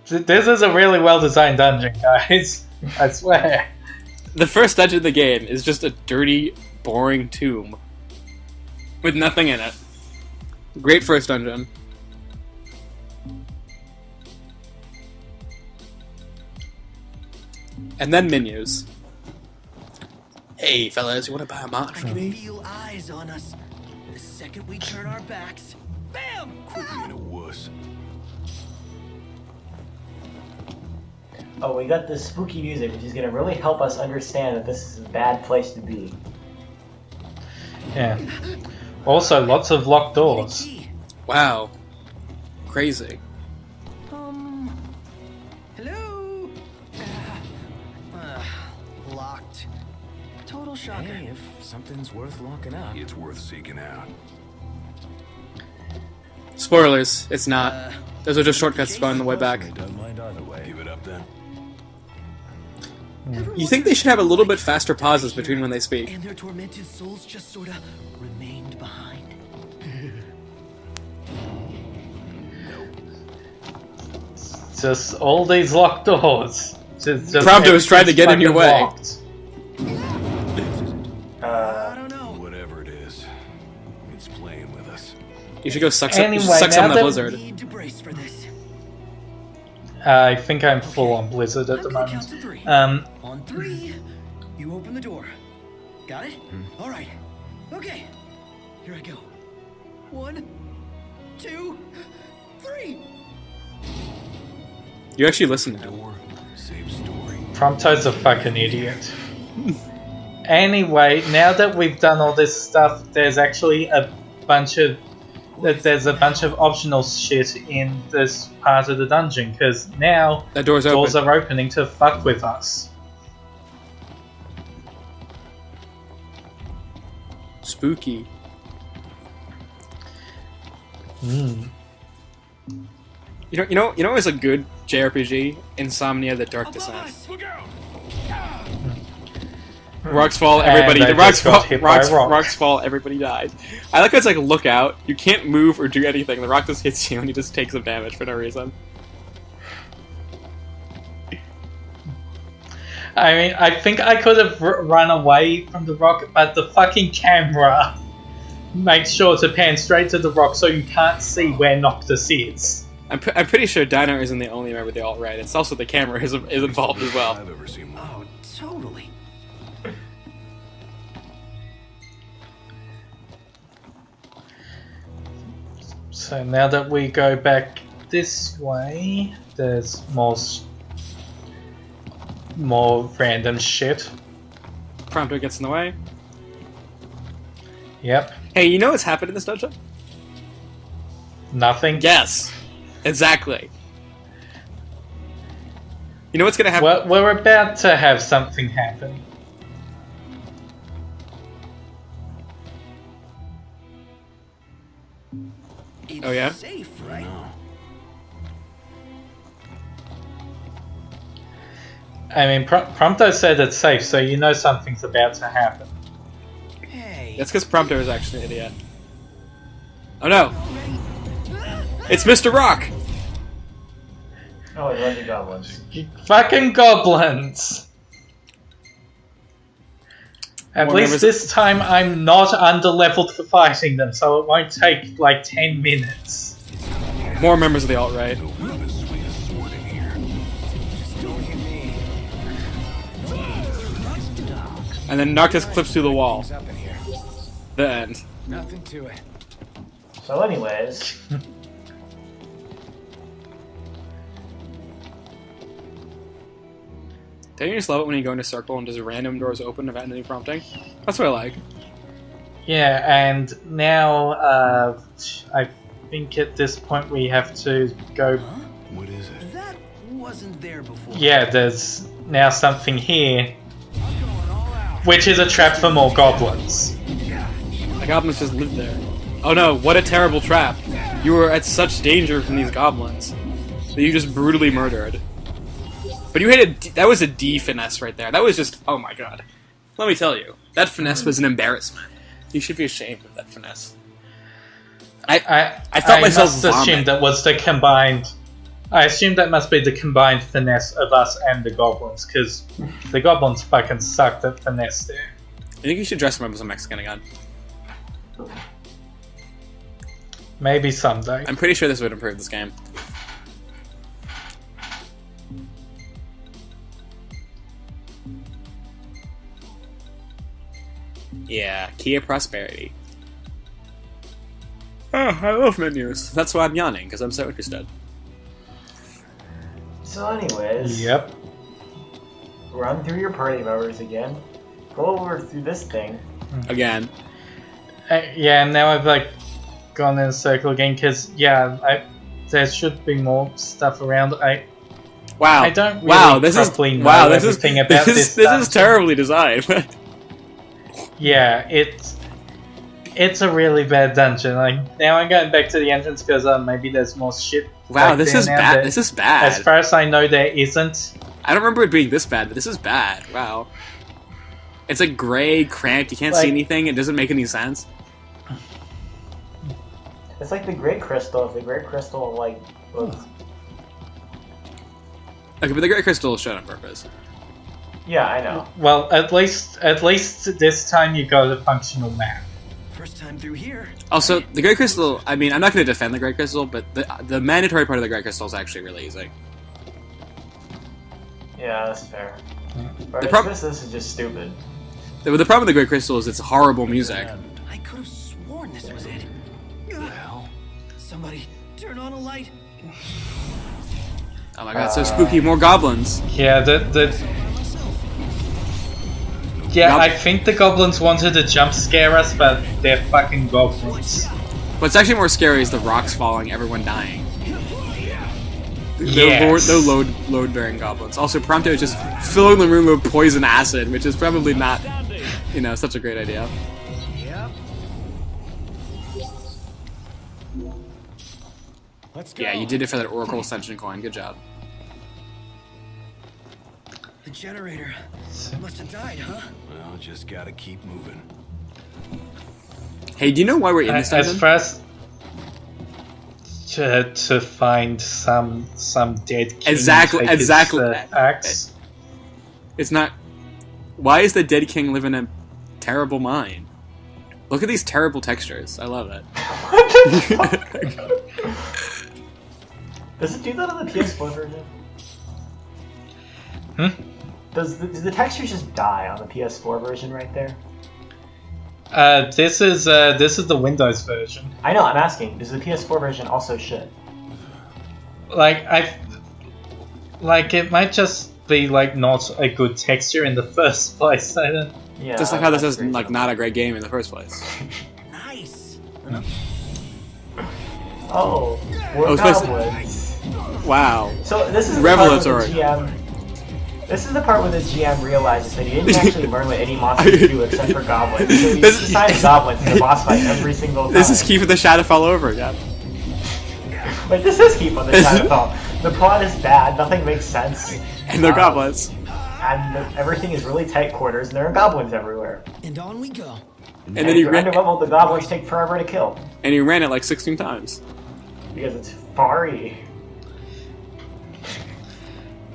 This is a really well-designed dungeon, guys. I swear. The first dungeon of the game is just a dirty, boring tomb. With nothing in it. Great first dungeon. And then menus. Hey fellas, you wanna buy a mod I from can me? feel eyes on us. The second we turn our backs, bam! Quit being a wuss. Oh, we got this spooky music, which is going to really help us understand that this is a bad place to be. Yeah. Also, lots of locked doors. Key. Wow. Crazy. Hello? Locked. Total shocker. Hey, if something's worth locking up. It's worth seeking out. Spoilers, it's not. Those are just shortcuts to find the way back. Personally, don't mind either way. Give it up then. You think they should have a little bit faster pauses between when they speak. And their tormented souls just sorta remained behind. Just all these locked doors. Just Prompto's trying to get in your way. locked. I don't know. Whatever it is, it's playing with us. You should go suck some, Anyway, suck some now of that that- blizzard. Need to brace for this. I think I'm full on Blizzard at the I'm gonna moment. count to 3. Um, On 3, you open the door. Got it? All right. Okay. Here I go. 1, 2, 3. You actually listen to him. Door, same story. Prompto's a fucking idiot. Anyway, now that we've done all this stuff, there's actually a bunch of optional shit in this part of the dungeon, because now That door's doors open. are opening to fuck with us. Spooky. You know, it's a good JRPG. Insomnia: The Dark Above Descent. us. Look out! Rocks fall, everybody. And The they rocks just got fall. hit by a rock. Rocks fall, everybody died. I like how it's like look out. You can't move or do anything. The rock just hits you, and you just take some damage for no reason. I mean, I think I could have run away from the rock, but the fucking camera makes sure to pan straight to the rock so you can't see where Noctis is. I'm pretty sure Dino isn't the only member of the alt-right. It's also the camera is involved as well. I've ever seen one. Oh, totally. So now that we go back this way, there's more random shit. Prompto gets in the way. Yep. Hey, you know what's happened in this dungeon? Nothing. Yes, exactly. You know what's gonna happen? Well, we're about to have something happen. It's Oh, yeah? safe, right? I mean, Prompto said it's safe, so you know something's about to happen. Hey. That's because Prompto is actually an idiot. Oh no! It's Mr. Rock! Oh, it was the goblins. You fucking goblins! At More least members- this time I'm not under-leveled for fighting them, so it won't take like 10 minutes. More members of the alt-right. And then Noctis clips through the wall. Up in here. The end. Nothing to it. So anyways, Don't you just love it when you go in a circle and just random doors open without any prompting? That's what I like. Yeah, and now I think at this point we have to go. What is it? That wasn't there before. Yeah, there's now something here, which is a trap for more goblins. The goblins just live there. Oh no, what a terrible trap. You were at such danger from these goblins that you just brutally murdered. But you hit that was a D finesse right there. That was just, oh my god. Let me tell you, that finesse was an embarrassment. You should be ashamed of that finesse. I felt myself must vomit. assume that was the combined. I assume that must be the combined finesse of us and the goblins, because the goblins fucking sucked at finesse there. I think you should dress him up as a Mexican again. Maybe someday. I'm pretty sure this would improve this game. Yeah, key of prosperity. Oh, I love menus. That's why I'm yawning, because I'm so interested. so anyways, Yep. run through your party members again. Go over through this thing. Again. Yeah, and now I've like gone in a circle again, because there should be more stuff around. Wow. I don't really wow, this is properly know wow, this is everything about this this is terribly designed. Yeah, it's a really bad dungeon. Like now I'm going back to the entrance because maybe there's more shit. Wow, back this there is now, bad. but This is bad. As far as I know, there isn't. I don't remember it being this bad, but this is bad. Wow. It's like gray, cramped. You can't see Like- anything. It doesn't make any sense. It's like the Great Crystal. If the Great Crystal like was, Okay, but the Great Crystal is shown on purpose. yeah, I know. Well, at least this time you got a functional map. First time through here. Also, the Great Crystal. I mean, I'm not going to defend the Great Crystal, but the mandatory part of the Great Crystal is actually really easy. Yeah, that's fair. But The this is just stupid. The problem with the Great Crystal is it's horrible music. I could have sworn this was it. Well, Somebody turn on a light. Oh my god, so spooky! More goblins. Yeah, Yeah, Gob- I think the goblins wanted to jump scare us, but they're fucking goblins. What's actually more scary is the rocks falling, everyone dying. Yes. The load-bearing goblins. Also, Prompto is just filling the room with poison acid, which is probably not, such a great idea. Yep. Let's go. Yeah, you did it for that Oracle Ascension coin. Good job. The generator must have died, huh? Well, just gotta keep moving. Hey, do you know why we're in this As dungeon? first to find some dead king Exactly- and take his, exactly. axe. It's not. Why is the dead king live in a terrible mine? Look at these terrible textures. I love it. Does it do that on the PS4 version? Hmm? Do the textures just die on the PS4 version right there? This is the Windows version. I know, I'm asking. Does the PS4 version also shit? Like it might just be like not a good texture in the first place. I don't. Yeah. Just like how this that's is like reasonable. not a great game in the first place. Nice. Oh, we're Oh, it's supposed to- goblins. Wow. So this is the Revelatory. part where the GM. This is the part where the GM realizes that he didn't actually learn what any monster could do except for goblins. So he This- assigned goblins to the boss fight every single time. This is Keep the Shadowfell over again. Wait, this is Keep on the Shadowfell. The plot is bad. Nothing makes sense. And they're goblins. And everything is really tight quarters, and there are goblins everywhere. And on we go. And And then if he you're ran. underleveled, the goblins take forever to kill And he ran it like 16 times. because it's far-y.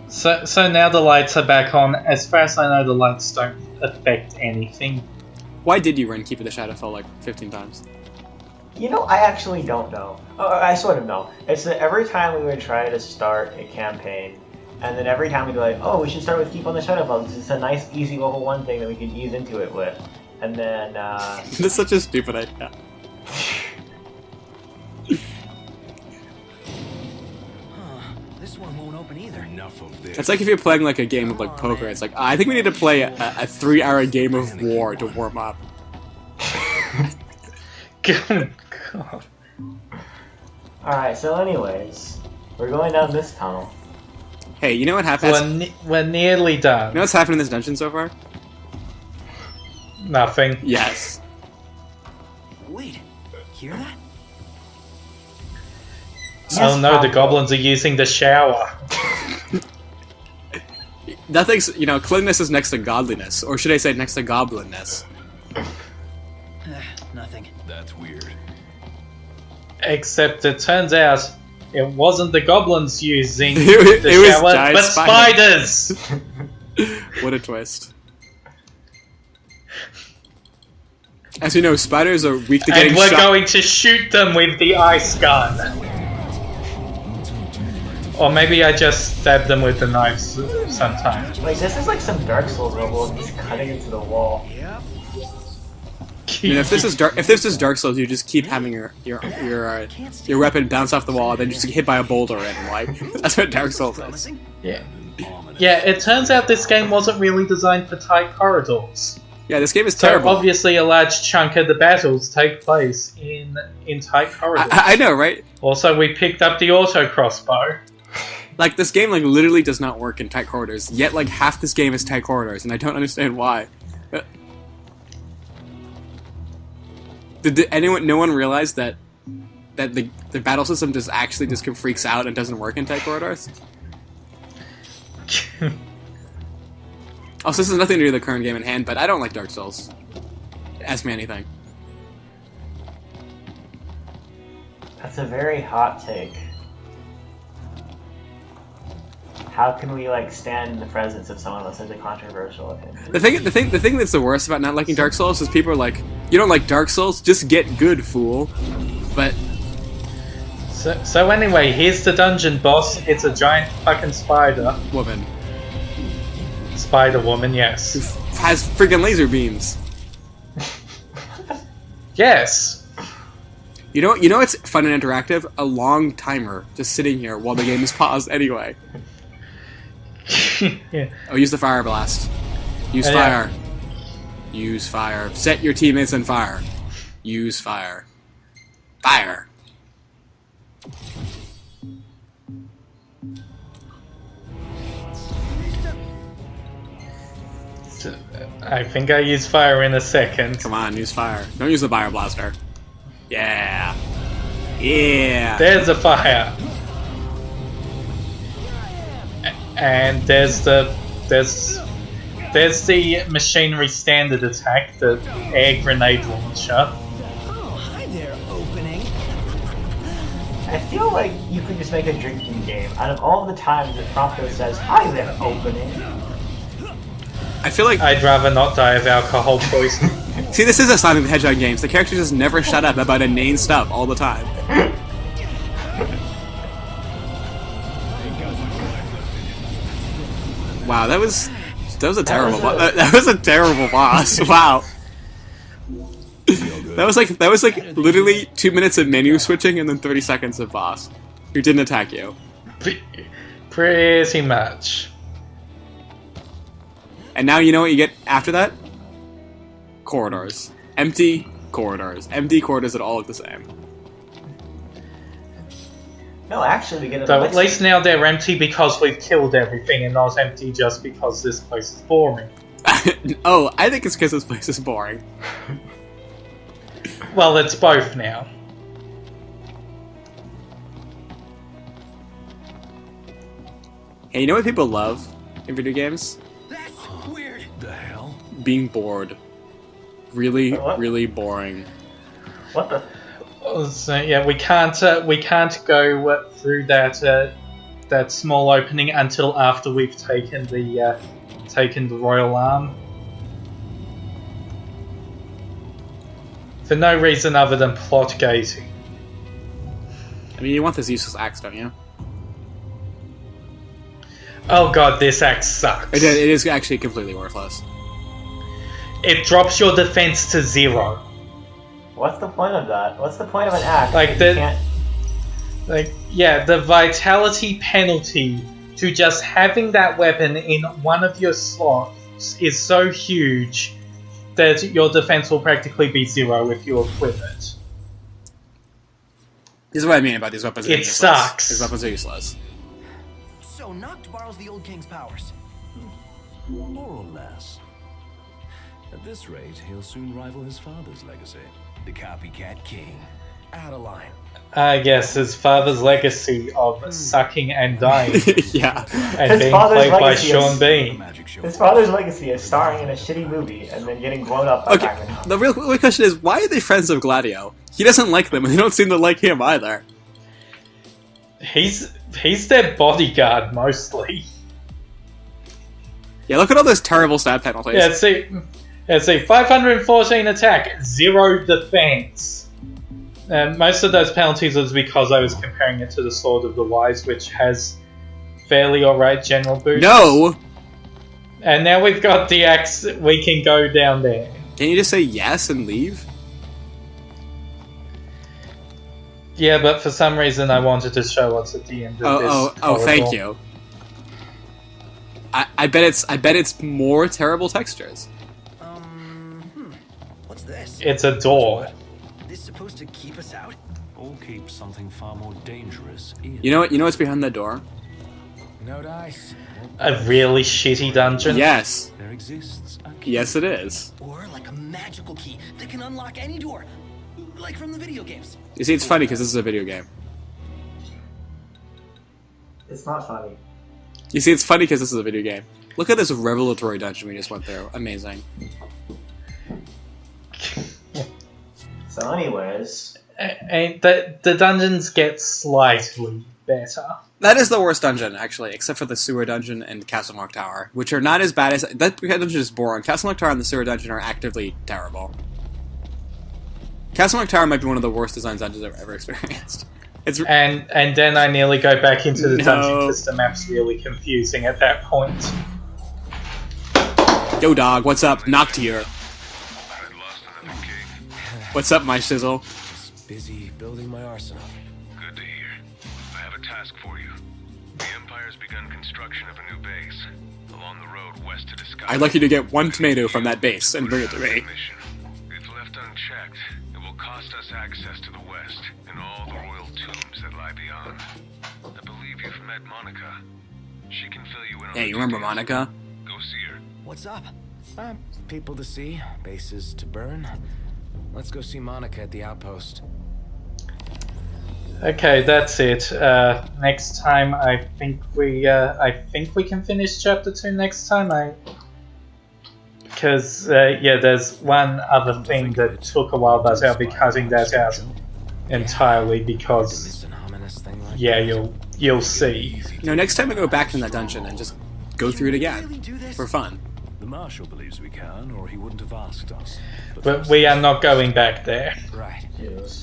So now the lights are back on. As far as I know, the lights don't affect anything. Why did you run Keep of the Shadowfell like 15 times? You know, I actually don't know. Oh, I sort of know. It's that every time we would try to start a campaign, and then every time we'd be like, oh, we should start with Keep on the Shadowfell. It's a nice, easy level 1 thing that we could ease into it with. And then, That's such a stupid idea. This one won't open either. Enough of this. It's like if you're playing like a game of like poker. It's like I think we need to play a 3-hour game of war to warm up. God. alright, so anyways, we're going down this tunnel. Hey, you know what happens? We're nearly done. You know what's happened in this dungeon so far? Nothing. Yes. Wait, hear that? Oh no, the probably. goblins are using the shower. Nothing's, you know, cleanliness is next to godliness. Or should I say next to goblinness? Nothing. That's weird. Except it turns out it wasn't the goblins using It the was shower, giant but spiders. spiders! What a twist. As you know, spiders are weak to getting And we're shot. going to shoot them with the ice gun. Or maybe I just stab them with the knives sometimes. Like, this is like some Dark Souls level of just cutting into the wall. I mean, if this is Dark Souls, you just keep having your weapon bounce off the wall, and then just get hit by a boulder, and like that's what Dark Souls is. Yeah. Yeah, it turns out this game wasn't really designed for tight corridors. Yeah, this game is So terrible. obviously a large chunk of the battles take place in tight corridors. I know, right? Also, we picked up the auto crossbow. Like this game, like literally does not work in tight corridors. Yet, like half this game is tight corridors, and I don't understand why. Did anyone? No one realize that the battle system just actually just freaks out and doesn't work in tight corridors. Also, this has nothing to do with the current game in hand, but I don't like Dark Souls. Ask me anything. That's a very hot take. How can we like stand in the presence of someone with such a controversial opinion? The thing that's the worst about not liking Dark Souls is people are like, you don't like Dark Souls? Just get good, fool. But So anyway, here's the dungeon boss. It's a giant fucking spider. woman Spider woman, yes. has freaking laser beams. Yes. You know what's fun and interactive? A long timer just sitting here while the game is paused anyway. Yeah. Oh, use the fire blast. Use Yeah. fire. Use fire. Set your teammates on fire. Use fire. Fire. I think I use fire in a second. Come on, use fire. Don't use the fire blaster. Yeah. Yeah. There's the fire. And there's the There's the machinery standard attack, the air grenade launcher. Oh, hi there, opening. I feel like you could just make a drinking game out of all the times that Prompto says, "Hi there, opening." I feel like I'd rather not die of alcohol poisoning. see, this is a Sonic the Hedgehog games. The characters just never shut up about inane stuff all the time. Wow, that was a terrible that was a terrible boss. Wow. That was like literally 2 minutes of menu switching and then 30 seconds of boss who didn't attack you. Pretty much. And now you know what you get after that? Corridors. Empty corridors. Empty corridors that all look the same. No, actually, we get a So at least now they're empty because we've killed everything and not empty just because this place is boring. Oh, I think it's because this place is boring. Well, it's both now. Hey, you know what people love in video games? That's weird. The hell? Being bored. Really, What? really boring. What the? So yeah, we can't go through that small opening until after we've taken the royal arm. For no reason other than plot gating. I mean, you want this useless axe, don't you? Oh god, this axe sucks. It is actually completely worthless. It drops your defense to 0. What's the point of that? What's the point of an axe? Like if the- you can't... The vitality penalty to just having that weapon in one of your slots is so huge that your defense will practically be 0 if you equip it. This is what I mean about these weapons. It sucks. These weapons are useless. So Noct borrows the old king's powers. More or less. At this rate, he'll soon rival his father's legacy. The copycat king. Out of line. I guess his father's legacy of sucking and dying Yeah. and His being father's played by legacy Sean is- Bean. Magic show. His father's legacy is starring in a shitty movie and then getting blown up by Okay, Diamond. the real question is, why are they friends of Gladio? He doesn't like them, and they don't seem to like him either. He's their bodyguard mostly. Yeah, look at all those terrible stat penalties. Yeah, see, 514 attack, 0 defense. And most of those penalties was because I was comparing it to the Sword of the Wise, which has fairly alright general boost. No! And now we've got the axe, we can go down there. Can you just say yes and leave? Yeah, but for some reason I wanted to show what's at the end of this. Oh, thank corridor. you. I bet it's more terrible textures. What's this? It's a door. This supposed to keep us out? Or keep something far more dangerous in. You know what's behind that door? No dice. A really shitty dungeon. Yes. There exists a key. Yes, it is. Or like a magical key that can unlock any door. Like from the video games. You see, it's funny because this is a video game. It's not funny. You see, it's funny because this is a video game. Look at this revelatory dungeon we just went through. Amazing. So anyways... And the dungeons get slightly better. That is the worst dungeon, actually, except for the sewer dungeon and Castle Mark Tower, which are not as bad as... That dungeon is boring. Castle Mark Tower and the sewer dungeon are actively terrible. Castle Mark Tower might be one of the worst design dungeons I've ever experienced. It's And then I nearly go back into the dungeon No. because the map's really confusing at that point. Yo, dog, what's up? Knocked here. What's up, my shizzle? Just busy building my arsenal. Good to hear. I have a task for you. The Empire's begun construction of a new base along the road west to the sky. I'd like you to get one tomato from that base and bring it to me. Mission. If left unchecked, it will cost us access to the west and all the royal tombs that lie beyond. I believe you've met Monica. She can fill you in on Hey, the you remember details. Monica? Go see her. What's up? People to see, bases to burn. Let's go see Monica at the outpost. Okay, that's it. Next time, I think we can finish chapter 2 next time. Because there's one other thing that took a while, but I'll be cutting that out entirely because you'll see. No, next time I go back in that dungeon and just go through it again for fun. The Marshal believes we can, or he wouldn't have asked us. But we are not going back there. Right.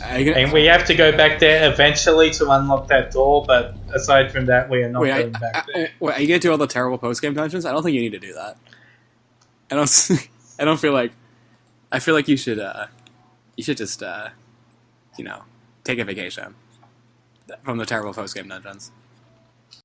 And we have to go back there eventually to unlock that door, but aside from that, we are not going back there. Wait, are you going to do all the terrible post-game dungeons? I don't think you need to do that. I don't feel like... I feel like you should just, take a vacation from the terrible post-game dungeons.